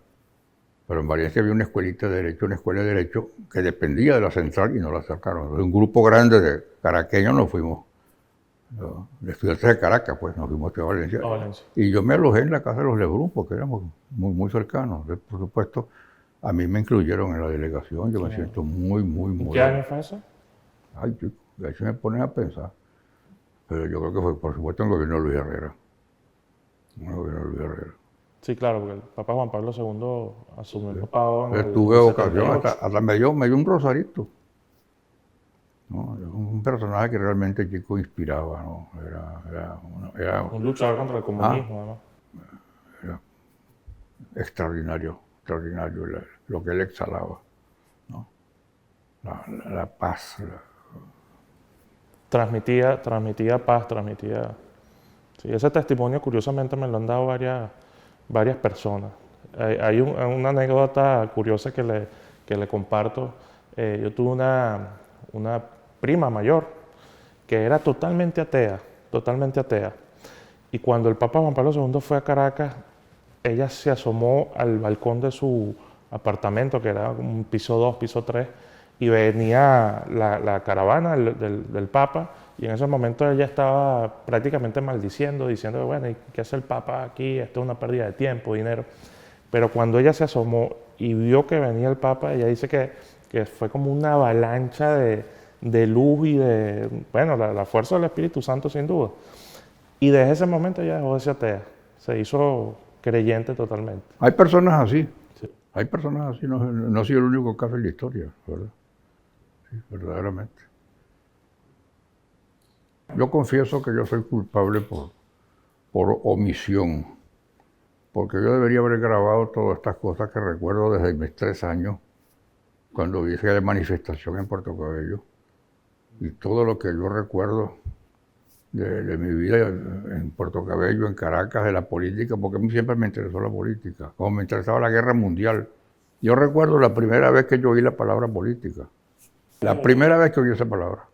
pero en Valencia había una escuelita de Derecho, una escuela de Derecho que dependía de la central y no la sacaron. Entonces, un grupo grande de caraqueños nos fuimos, de estudiantes de Caracas, pues nos fuimos a Valencia. Y yo me alojé en la casa de los Lebrun porque éramos muy, muy cercanos. Entonces, por supuesto, a mí me incluyeron en la delegación, yo me siento muy, muy, muy... ¿Qué año fue eso? Ay, chico, de hecho me ponen a pensar. Pero yo creo que fue, por supuesto, en el gobierno de Luis Herrera. En el gobierno de Luis Herrera. Sí, claro, porque el Papa Juan Pablo II asumió el papado en tuve el ocasión, 78. hasta me dio un rosarito. ¿No? Un personaje que realmente Chico inspiraba, ¿no? Era un luchador contra el comunismo, además. Era extraordinario lo que él exhalaba, ¿no? La paz. Transmitía paz, transmitía... Sí, ese testimonio curiosamente me lo han dado varias personas. Hay una anécdota curiosa que le comparto. Yo tuve una prima mayor que era totalmente atea. Y cuando el Papa Juan Pablo II fue a Caracas, ella se asomó al balcón de su apartamento, que era un piso 2, piso 3, y venía la caravana del Papa, y en ese momento ella estaba prácticamente maldiciendo, diciendo, bueno, ¿y qué hace el Papa aquí? Esto es una pérdida de tiempo, dinero. Pero cuando ella se asomó y vio que venía el Papa, ella dice que fue como una avalancha de luz y de, bueno, la fuerza del Espíritu Santo sin duda. Y desde ese momento ella dejó de ser atea, se hizo creyente totalmente. Hay personas así, Sí. hay personas así, no ha sido el único caso en la historia, ¿verdad? Sí, verdaderamente. Yo confieso que yo soy culpable por omisión, porque yo debería haber grabado todas estas cosas que recuerdo desde mis 3 años, cuando hice la manifestación en Puerto Cabello, y todo lo que yo recuerdo de mi vida en Puerto Cabello, en Caracas, de la política, porque a mí siempre me interesó la política, como me interesaba la guerra mundial. Yo recuerdo la primera vez que yo oí la palabra política, la primera vez que oí esa palabra.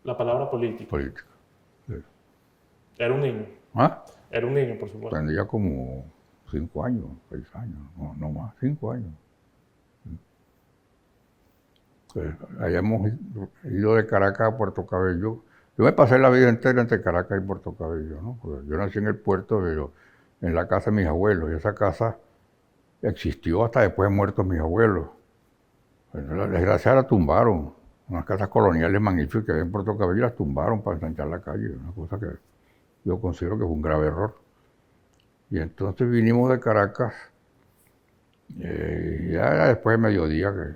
La palabra política. Política. Sí. Era un niño. ¿Ah? Era un niño, por supuesto. Tendría como 5 años, 6 años, no más, 5 años. Pues, hayamos ido de Caracas a Puerto Cabello. Yo me pasé la vida entera entre Caracas y Puerto Cabello, ¿no? Porque yo nací en el puerto, pero en la casa de mis abuelos, y esa casa existió hasta después de muertos mis abuelos. Bueno, la desgracia la tumbaron. Unas casas coloniales magníficas que había en Puerto Cabello las tumbaron para ensanchar la calle, una cosa que yo considero que fue un grave error. Y entonces vinimos de Caracas, ya después de mediodía, que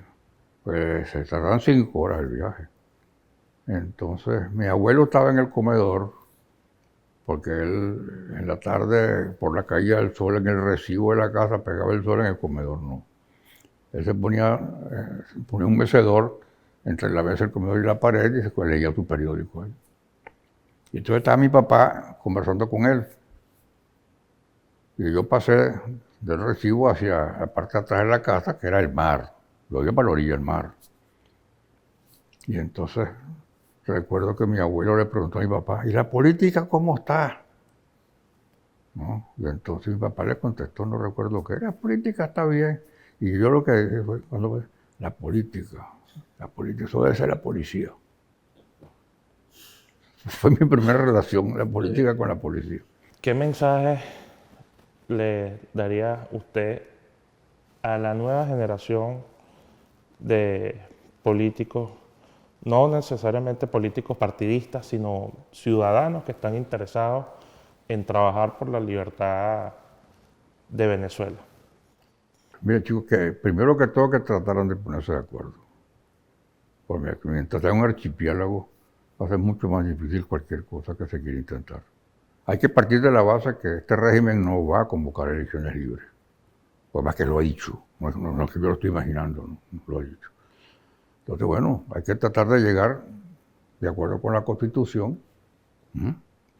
pues, se tardaron 5 horas el viaje. Entonces mi abuelo estaba en el comedor, porque él en la tarde, por la caída del sol en el recibo de la casa, pegaba el sol, en el comedor no. Él se ponía un mecedor entre la mesa, el comedor y la pared, y se leía su periódico ahí. Y entonces estaba mi papá conversando con él. Y yo pasé del recibo hacia la parte de atrás de la casa, que era el mar. Yo iba para la orilla del mar. Y entonces recuerdo que mi abuelo le preguntó a mi papá, ¿y la política cómo está? ¿No? Y entonces mi papá le contestó, no recuerdo qué, la política está bien. Y yo lo que dije fue, la política, eso debe ser la policía. Fue mi primera relación, la política con la policía. ¿Qué mensaje le daría usted a la nueva generación de políticos, no necesariamente políticos partidistas, sino ciudadanos que están interesados en trabajar por la libertad de Venezuela? Mira, chicos, que primero que todo que trataran de ponerse de acuerdo. Porque mientras sea un archipiélago, va a ser mucho más difícil cualquier cosa que se quiera intentar. Hay que partir de la base que este régimen no va a convocar elecciones libres. Por más que lo ha dicho, no es que yo lo estoy imaginando, no lo ha dicho. Entonces, bueno, hay que tratar de llegar de acuerdo con la Constitución,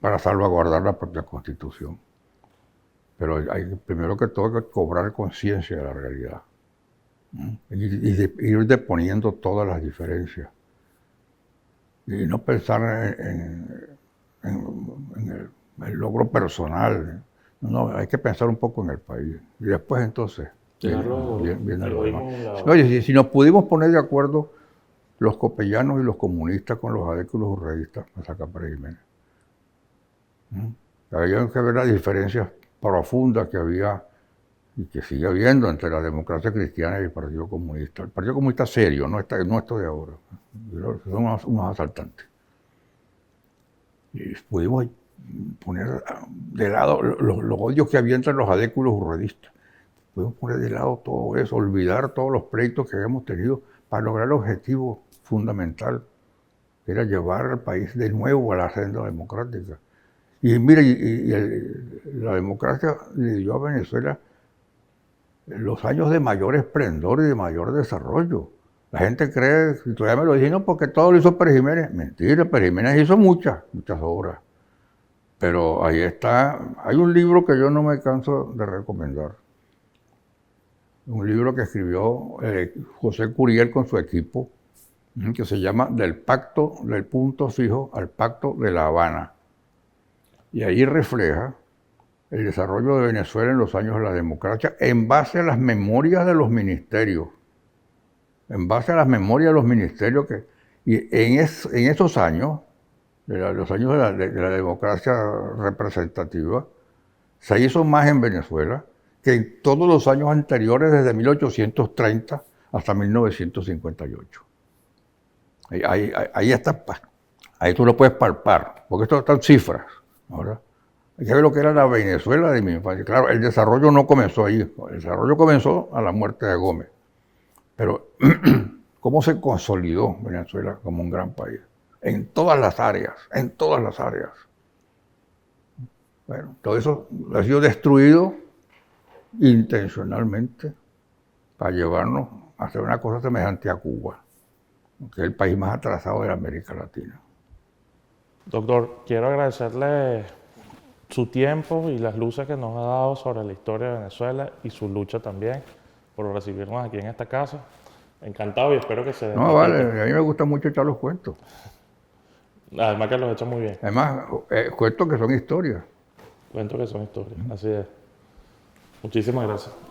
para salvaguardar la propia Constitución. Pero hay primero que todo que cobrar conciencia de la realidad. Y ir deponiendo todas las diferencias. Y no pensar en el logro personal. No, hay que pensar un poco en el país. Y después entonces viene lo demás. Oye, si nos pudimos poner de acuerdo los copellanos y los comunistas con los adecos y los urredistas, para sacar Pérez Jiménez. Había que ver las diferencias profundas que había y que sigue habiendo entre la democracia cristiana y el Partido Comunista. El Partido Comunista serio, no esto de ahora. Son unos asaltantes. Y pudimos poner de lado los odios que había entre los adecos y los urredistas. Pudimos poner de lado todo eso, olvidar todos los pleitos que habíamos tenido para lograr el objetivo fundamental, que era llevar al país de nuevo a la senda democrática. Y mira, la democracia le dio a Venezuela los años de mayor esplendor y de mayor desarrollo. La gente cree, y todavía me lo dicen, no, porque todo lo hizo Pérez Jiménez. Mentira, Pérez Jiménez hizo muchas obras. Pero ahí está, hay un libro que yo no me canso de recomendar. Un libro que escribió José Curiel con su equipo, que se llama Del punto fijo al pacto de La Habana. Y ahí refleja el desarrollo de Venezuela en los años de la democracia en base a las memorias de los ministerios. En base a las memorias de los ministerios y en esos años, los años de la democracia representativa, se hizo más en Venezuela que en todos los años anteriores, desde 1830 hasta 1958. Ahí está, ahí tú lo puedes palpar, porque esto están cifras. Ahora, hay que ver lo que era la Venezuela de mi infancia. Claro, el desarrollo no comenzó ahí, el desarrollo comenzó a la muerte de Gómez. Pero, ¿cómo se consolidó Venezuela como un gran país? en todas las áreas, en todas las áreas. Bueno, todo eso ha sido destruido intencionalmente para llevarnos a hacer una cosa semejante a Cuba, que es el país más atrasado de la América Latina. Doctor, quiero agradecerle su tiempo y las luces que nos ha dado sobre la historia de Venezuela y su lucha también por recibirnos aquí en esta casa. Encantado y espero que se No, vale, a mí me gusta mucho echar los cuentos. Además que los echa muy bien. Además, cuentos que son historias. Cuento que son historias, así es. Muchísimas gracias.